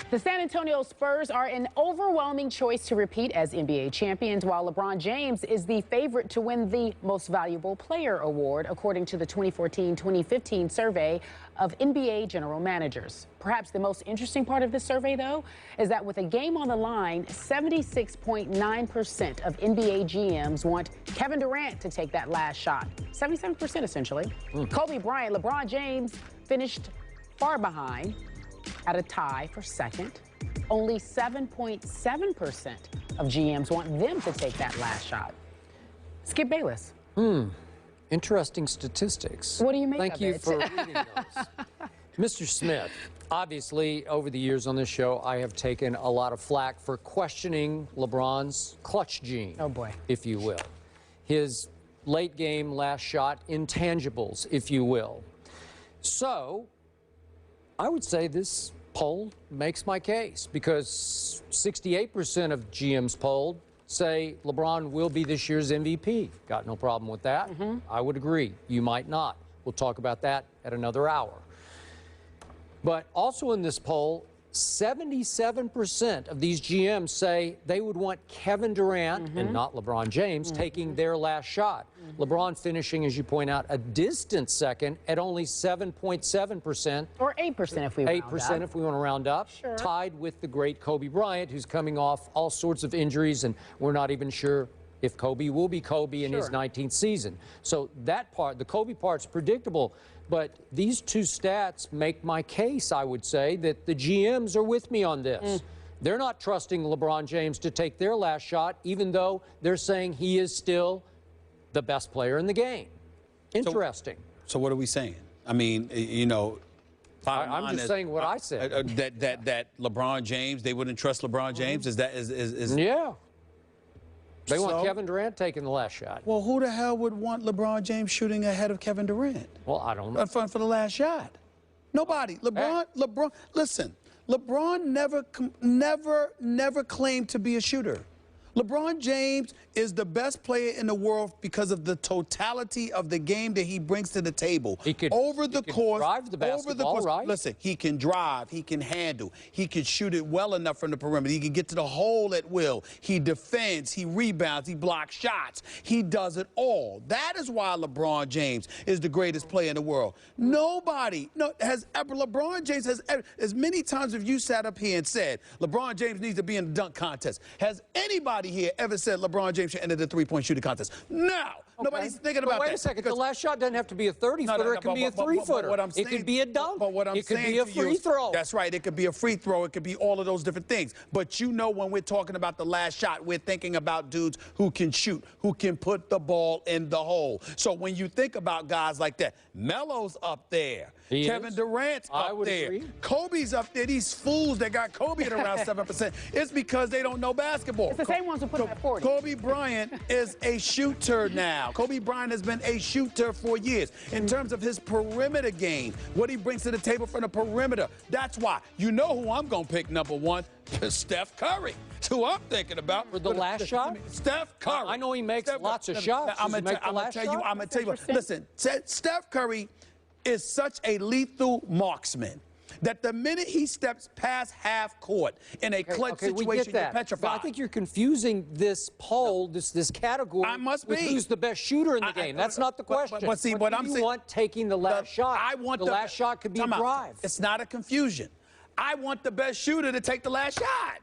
The San Antonio Spurs are an overwhelming choice to repeat as NBA champions, while LeBron James is the favorite to win the Most Valuable Player award, according to the 2014-2015 survey of NBA general managers. Perhaps the most interesting part of this survey, though, is that with a game on the line, 76.9% of NBA GMs want Kevin Durant to take that last shot. 77% essentially. Kobe Bryant, LeBron James finished far behind at a tie for second. Only 7.7% of GMs want them to take that last shot. Skip Bayless. Interesting statistics. What do you make Thank of you it? for reading those. Mr. Smith, obviously, over the years on this show, I have taken a lot of flack for questioning LeBron's clutch gene, Oh, boy. if you will. His late game, last shot intangibles, if you will. So, I would say this poll makes my case because 68% of GMs polled say LeBron will be this year's MVP. Got no problem with that. I would agree. You might not. We'll talk about that at another hour. But also in this poll, 77% of these GMs say they would want Kevin Durant and not LeBron James taking their last shot. LeBron finishing, as you point out, a distant second at only 7.7%. Or 8% if we round up. 8% if we want to round up. Sure. Tied with the great Kobe Bryant, who's coming off all sorts of injuries, and we're not even sure if Kobe will be Kobe in his 19th season. So that part, the Kobe part's predictable. But these two stats make my case, I would say, that the GMs are with me on this. They're not trusting LeBron James to take their last shot, even though they're saying he is still the best player in the game. Interesting. So what are we saying? I mean, you know, I'm just saying what I said. That LeBron James, they wouldn't trust LeBron James? Is Yeah. They want So? Kevin Durant taking the last shot. Well, who the hell would want LeBron James shooting ahead of Kevin Durant? Well, I don't know. For the last shot. Nobody. LeBron, listen, LeBron never claimed to be a shooter. LeBron James is the best player in the world because of the totality of the game that he brings to the table. He could drive the basketball, right? Listen, he can drive, he can handle, he can shoot it well enough from the perimeter. He can get to the hole at will. He defends, he rebounds, he blocks shots. He does it all. That is why LeBron James is the greatest player in the world. Nobody LeBron James has ever, as many times as you sat up here and said LeBron James needs to be in the dunk contest. Has anybody here ever said LeBron James should enter the three-point shooting contest? No. Nobody's thinking about that. Wait a second. The last shot doesn't have to be a 30-footer. It can be a 3-footer. It could be a dunk. It could be a free throw. That's right. It could be a free throw. It could be all of those different things. But you know, when we're talking about the last shot, we're thinking about dudes who can shoot, who can put the ball in the hole. So when you think about guys like that, Melo's up there. Kevin Durant's up there. Agree. Kobe's up there. These fools that got Kobe at around 7%, it's because they don't know basketball. It's the same ones who put him at 40. Kobe Bryant is a shooter now. Kobe Bryant has been a shooter for years. In terms of his perimeter game, what he brings to the table from the perimeter, that's why. You know who I'm going to pick number one? Steph Curry. That's who I'm thinking about. For the last shot? Steph Curry. I know he makes lots of shots. I'm going to tell you. Listen, Steph Curry is such a lethal marksman that the minute he steps past half court in a clutch situation, you're petrified. But I think you're confusing this poll, this category, I must with be. who's the best shooter in the game. That's not the question. But see, what I'm saying, you want taking the last shot. I want the last shot could be a drive. It's not a confusion. I want the best shooter to take the last shot.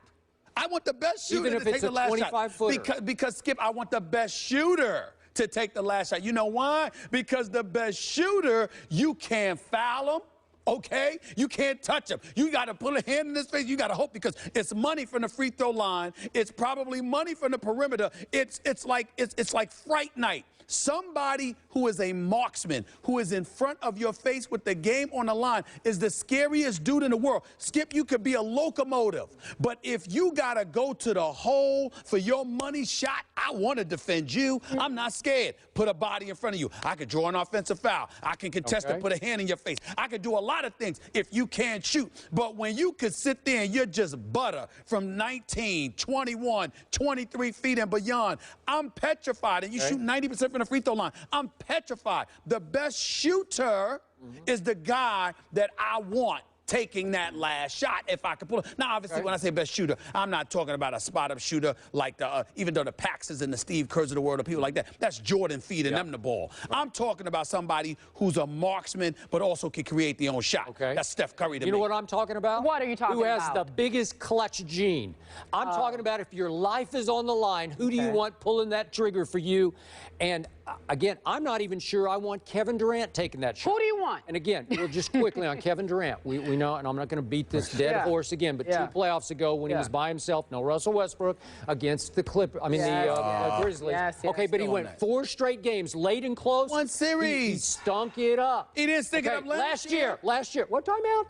I want the best shooter to take the last shot. Even if it's a 25-footer. Because, Skip, I want the best shooter to take the last shot. You know why? Because the best shooter, you can't foul him. Okay? You can't touch him. You got to put a hand in his face. You got to hope because it's money from the free throw line. It's probably money from the perimeter. It's like Fright Night. Somebody who is a marksman, who is in front of your face with the game on the line, is the scariest dude in the world. Skip, you could be a locomotive, but if you got to go to the hole for your money shot, I want to defend you. I'm not scared. Put a body in front of you. I could draw an offensive foul. I can contest it, put a hand in your face. I could do a lot of things if you can't shoot. But when you could sit there and you're just butter from 19, 21, 23 feet and beyond, I'm petrified. And you shoot 90% from the free throw line. I'm petrified. The best shooter is the guy that I want taking that last shot if I could pull it. Now, obviously, when I say best shooter, I'm not talking about a spot-up shooter like even though the Paxsons and the Steve Kerrs of the world or people like that. That's Jordan feeding them the ball. I'm talking about somebody who's a marksman but also can create their own shot. Okay. That's Steph Curry to me. You know what I'm talking about? What are you talking about? Who has about? the biggest clutch gene? I'm talking about if your life is on the line, who do you want pulling that trigger for you? And again, I'm not even sure I want Kevin Durant taking that shot. Who do you want? And again, well, just quickly on Kevin Durant, we know, and I'm not going to beat this dead horse again, but 2 playoffs ago when he was by himself, no Russell Westbrook, against the Grizzlies. Okay, but he went 4 straight games, late and close. One series. He stunk it up. He didn't stick it up last year. Last year. What timeout?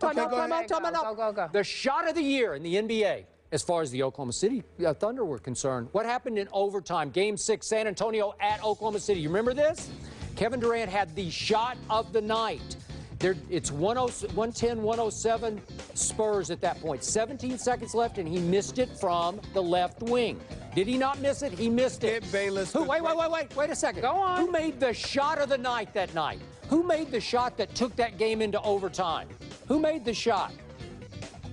Go. The shot of the year in the NBA. As far as the Oklahoma City Thunder were concerned, what happened in overtime? Game 6, San Antonio at Oklahoma City. You remember this? Kevin Durant had the shot of the night. It's 110-107 Spurs at that point. 17 seconds left, and he missed it from the left wing. Did he not miss it? He missed it. Bayless. Wait a second. Go on. Who made the shot of the night that night? Who made the shot that took that game into overtime? Who made the shot?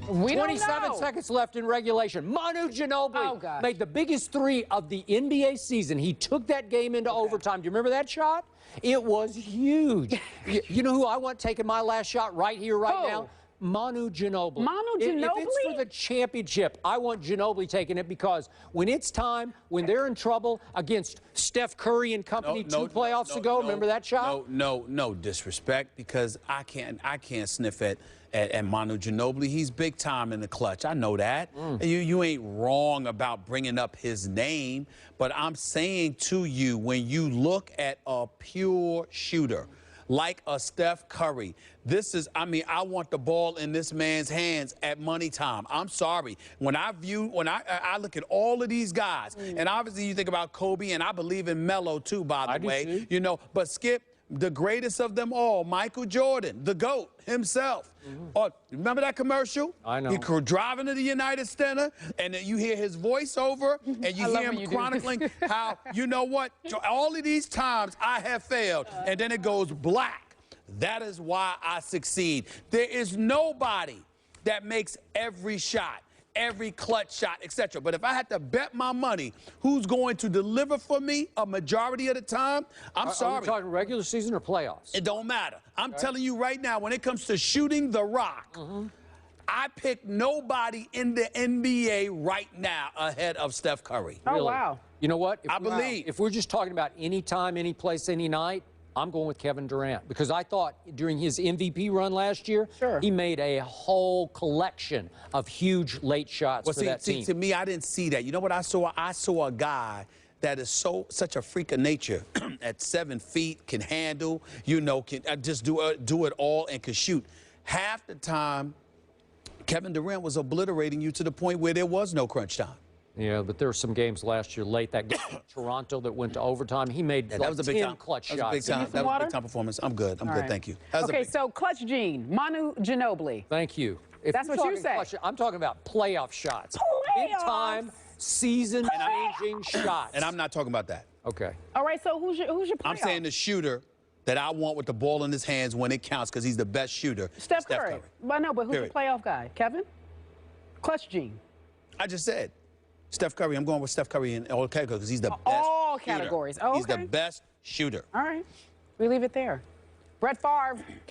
We 27 seconds left in regulation. Manu Ginobili made the biggest 3 of the NBA season. He took that game into overtime. Do you remember that shot? It was huge. You know who I want taking my last shot right here, right now? Manu Ginobili. If it's for the championship, I want Ginobili taking it because when it's time, when they're in trouble against Steph Curry and company 2 playoffs ago, remember that shot? No disrespect because I can't sniff at Manu Ginobili. He's big time in the clutch. I know that. You ain't wrong about bringing up his name, but I'm saying to you, when you look at a pure shooter like a Steph Curry, I want the ball in this man's hands at money time. I'm sorry. When I look at all of these guys, and obviously you think about Kobe, and I believe in Melo too, by the way, you know, but Skip, the greatest of them all, Michael Jordan, the GOAT himself. Remember that commercial? I know. He driving to the United Center, and then you hear his voiceover, and you hear him chronicling how, you know what, all of these times I have failed, and then it goes black. That is why I succeed. There is nobody that makes every shot, every clutch shot, etc. But if I had to bet my money who's going to deliver for me a majority of the time, I'm sorry. Are we talking regular season or playoffs? It don't matter. I'm telling you right now, when it comes to shooting the rock, I pick nobody in the NBA right now ahead of Steph Curry. Oh, wow. You know what? I believe. If we're just talking about any time, any place, any night, I'm going with Kevin Durant because I thought during his MVP run last year, he made a whole collection of huge late shots for that team. To me, I didn't see that. You know what I saw? I saw a guy that is such a freak of nature at 7 feet, can handle, you know, can just do it all and can shoot. Half the time, Kevin Durant was obliterating you to the point where there was no crunch time. Yeah, but there were some games last year late. That game in Toronto that went to overtime, he made that was a big 10 clutch shots. That was a big time performance. I'm good. I'm good. Thank you. Okay, so clutch gene, Manu Ginobili. Thank you. That's what you say. I'm talking about playoff shots. Big time, season-changing shots. And I'm not talking about that. Okay. All right, so who's your playoff? I'm saying the shooter that I want with the ball in his hands when it counts because he's the best shooter. Steph Curry. But no, but who's your playoff guy? Kevin? Clutch gene. I just said. Steph Curry. I'm going with Steph Curry in all categories because he's the best all shooter. categories. Oh, okay. He's the best shooter. All right. We leave it there. Brett Favre.